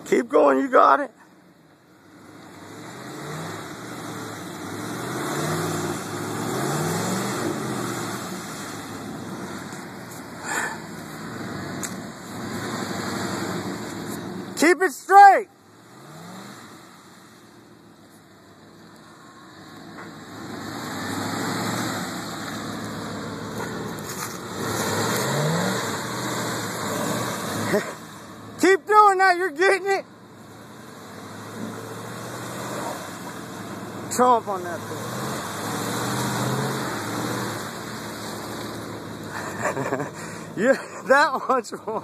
Keep going, you got it. Keep it straight. Keep doing that, you're getting it. Trump on that thing. Yeah, that much more.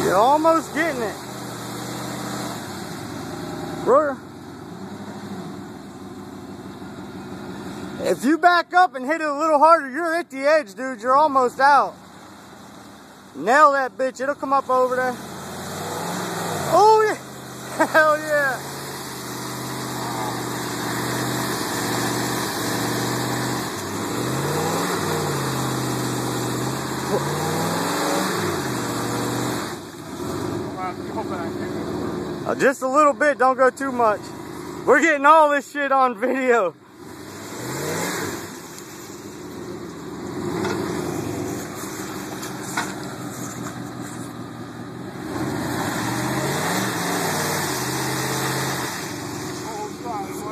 You're almost getting it. Brother. If you back up and hit it a little harder, you're at the edge, dude. You're almost out. Nail that bitch. It'll come up over there. Oh, yeah. Hell yeah. Just a little bit, don't go too much. We're getting all this shit on video.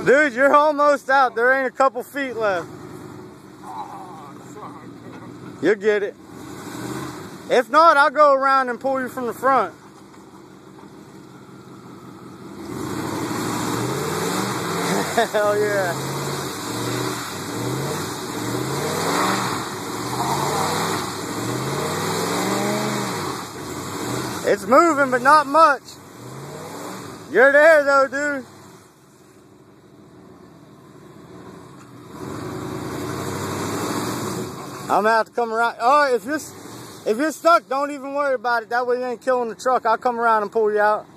Dude, you're almost out. There ain't a couple feet left. You'll get it. If not, I'll go around and pull you from the front. Hell yeah. It's moving, but not much. You're there though, dude. I'm gonna have to come around. Oh, if you're stuck, don't even worry about it. That way you ain't killing the truck. I'll come around and pull you out.